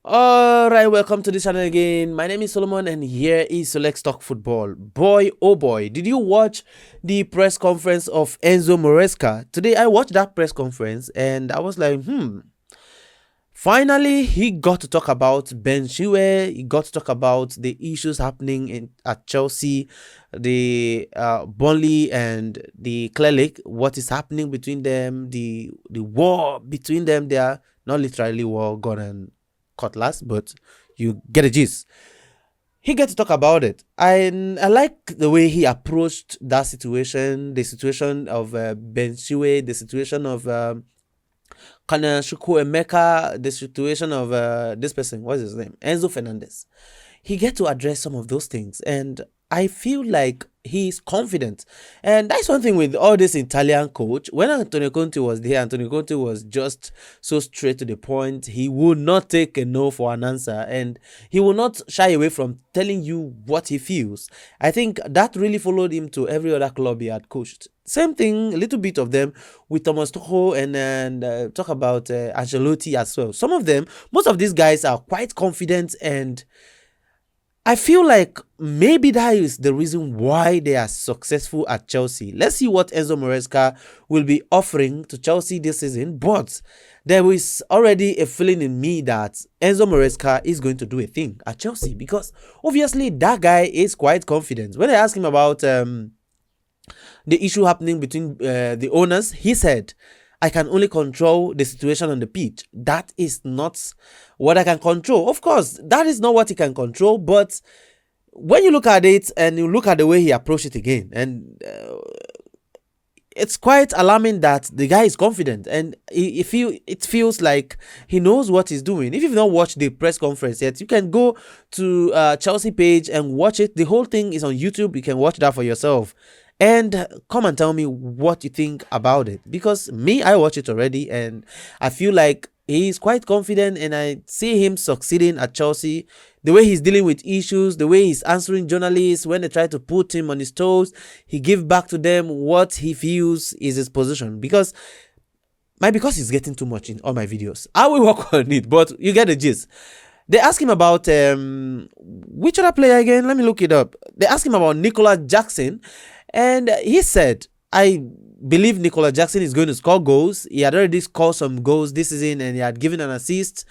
Alright, welcome to the channel again. My name is Solomon and here is Select Talk Football. Boy, oh boy, did you watch the press conference of Enzo Maresca? Today I watched that press conference and I was like, finally, he got to talk about Ben Chilwell. He got to talk about the issues happening at Chelsea, the Burnley and the Cleric. What is happening between them? The war between them. They are not literally war, gun and cutlass, but you get a gist. He get to talk about it. I like the way he approached that situation, the situation of Ben Chilwell, the situation of Kana Emeka, the situation of this person, what's his name? Enzo Fernandez. He get to address some of those things, and I feel like he's confident. And that's one thing with all this Italian coach. When Antonio Conte was there, Antonio Conte was just so straight to the point. He would not take a no for an answer, and he will not shy away from telling you what he feels. I think that really followed him to every other club he had coached. Same thing, a little bit of them with Thomas Tuchel and talk about Ancelotti as well. Some of them, most of these guys are quite confident, and I feel like maybe that is the reason why they are successful at Chelsea. Let's see what Enzo Maresca will be offering to Chelsea this season. But there is already a feeling in me that Enzo Maresca is going to do a thing at Chelsea, because obviously that guy is quite confident. When I asked him about the issue happening between the owners, he said, I can only control the situation on the pitch. That is not what I can control. Of course, that is not what he can control. But when you look at it and you look at the way he approached it again, and it's quite alarming that the guy is confident, and it feels like he knows what he's doing. If you've not watched the press conference yet, you can go to Chelsea page and watch it. The whole thing is on YouTube. You can watch that for yourself. And come and tell me what you think about it. Because me, I watch it already and I feel like he's quite confident, and I see him succeeding at Chelsea. The way he's dealing with issues, the way he's answering journalists when they try to put him on his toes, he gives back to them what he feels is his position. Because he's getting too much in all my videos. I will work on it, but you get the gist. They ask him about which other player again? Let me look it up. They ask him about Nicola Jackson. And he said, I believe Nicola Jackson is going to score goals. He had already scored some goals this season and he had given an assist.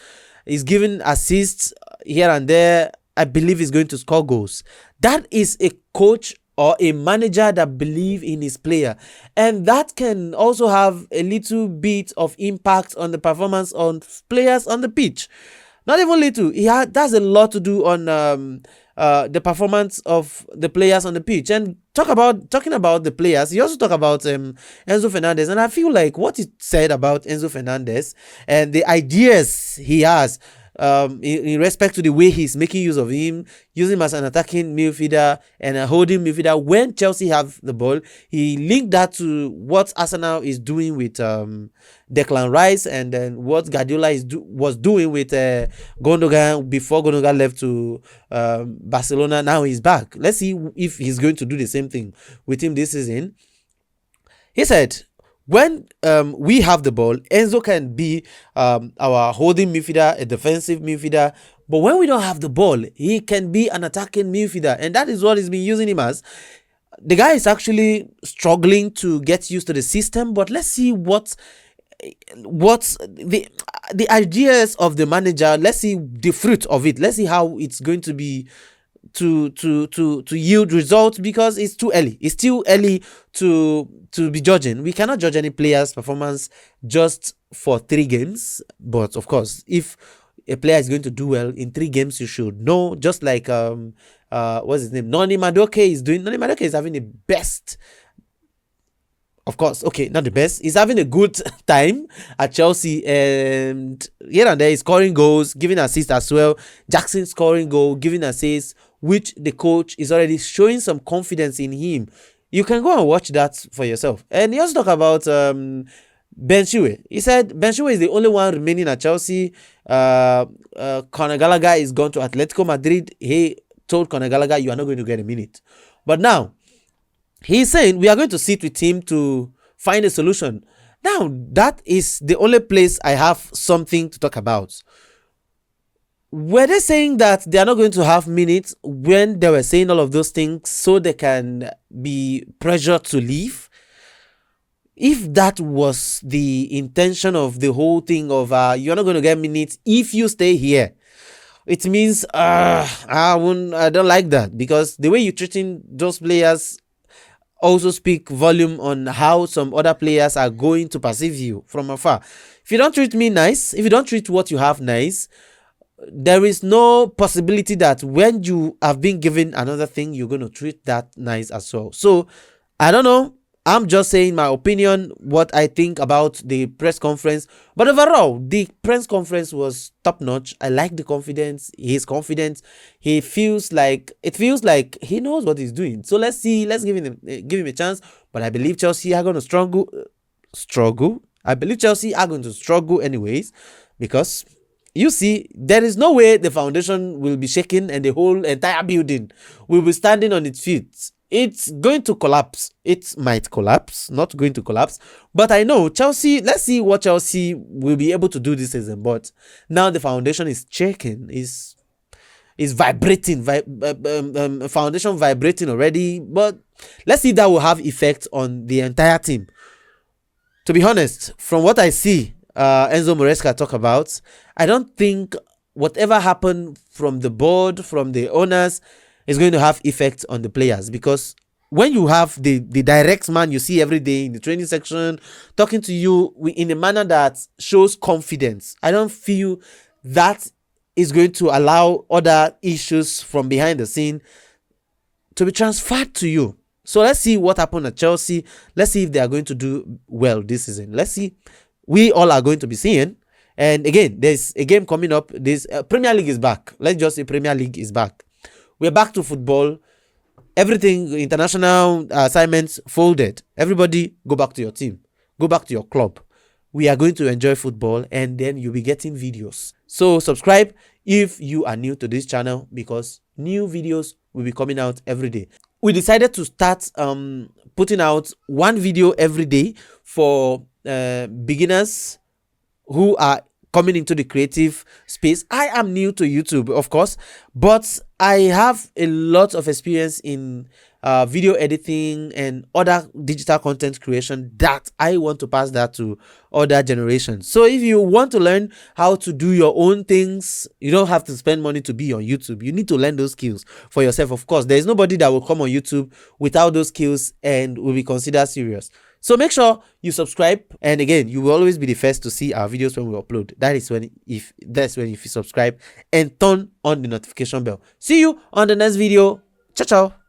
He's given assists here and there. I believe he's going to score goals. That is a coach or a manager that believes in his player. And that can also have a little bit of impact on the performance on players on the pitch. Not even little. That's a lot to do on the performance of the players on the pitch. And talking about the players, he also talk about Enzo Fernandez, and I feel like what he said about Enzo Fernandez and the ideas he has in respect to the way he's making use of him, using him as an attacking midfielder and a holding midfielder when Chelsea have the ball. He linked that to what Arsenal is doing with Declan Rice, and then what Guardiola was doing with Gundogan before Gundogan left to Barcelona. Now he's back. Let's see if he's going to do the same thing with him this season. He said, when we have the ball, Enzo can be our holding midfielder, a defensive midfielder. But when we don't have the ball, he can be an attacking midfielder. And that is what he's been using him as. The guy is actually struggling to get used to the system. But let's see what's the ideas of the manager. Let's see the fruit of it. Let's see how it's going to be to yield results, because it's too early. It's still early to be judging. We cannot judge any player's performance just for 3 games. But of course, if a player is going to do well in 3 games, you should know. Just like what's his name? Noni Madueke is doing. Noni Madueke is having the best. Of course, okay, not the best. He's having a good time at Chelsea, and here and there he's scoring goals, giving assists as well. Jackson scoring goal, giving assists, which the coach is already showing some confidence in him. You can go and watch that for yourself. And he also talked about Ben Chilwell. He said Ben Chilwell is the only one remaining at Chelsea. Conor Gallagher is gone to Atletico Madrid. He told Conor Gallagher, you are not going to get a minute. But now, he's saying we are going to sit with him to find a solution. Now, that is the only place I have something to talk about. Were they saying that they are not going to have minutes when they were saying all of those things so they can be pressured to leave? If that was the intention of the whole thing of you're not going to get minutes if you stay here, it means I don't like that, because the way you're treating those players also speak volume on how some other players are going to perceive you from afar. If you don't treat me nice, if you don't treat what you have nice, there is no possibility that when you have been given another thing, you're going to treat that nice as well. So I don't know. I'm just saying my opinion, what I think about the press conference. But overall, the press conference was top notch. I like the confidence. He's confident. It feels like he knows what he's doing. So let's see. Let's give him a chance. But I believe Chelsea are going to struggle. I believe Chelsea are going to struggle anyways, because you see, there is no way the foundation will be shaken and the whole entire building will be standing on its feet. It's going to collapse. It might collapse, not going to collapse. But I know Chelsea, let's see what Chelsea will be able to do this season. But now the foundation is shaking, is vibrating, foundation vibrating already. But let's see if that will have effect on the entire team. To be honest, from what I see, Enzo Maresca talk about, I don't think whatever happened from the board, from the owners, is going to have effect on the players, because when you have the direct man you see every day in the training section talking to you in a manner that shows confidence, I don't feel that is going to allow other issues from behind the scene to be transferred to you. So let's see what happened at Chelsea. Let's see if they are going to do well this season. Let's see. We all are going to be seeing. And again, there's a game coming up. This Premier League is back. Let's just say Premier League is back. We're back to football. Everything, international assignments folded. Everybody go back to your team. Go back to your club. We are going to enjoy football, and then you'll be getting videos. So subscribe if you are new to this channel, because new videos will be coming out every day. We decided to start putting out one video every day for beginners who are coming into the creative space. I am new to YouTube, of course, but I have a lot of experience in video editing and other digital content creation that I want to pass that to other generations. So if you want to learn how to do your own things, you don't have to spend money to be on YouTube. You need to learn those skills for yourself. Of course, there is nobody that will come on YouTube without those skills and will be considered serious. So make sure you subscribe, and again, you will always be the first to see our videos when we upload. That's when if you subscribe and turn on the notification bell. See you on the next video. Ciao ciao.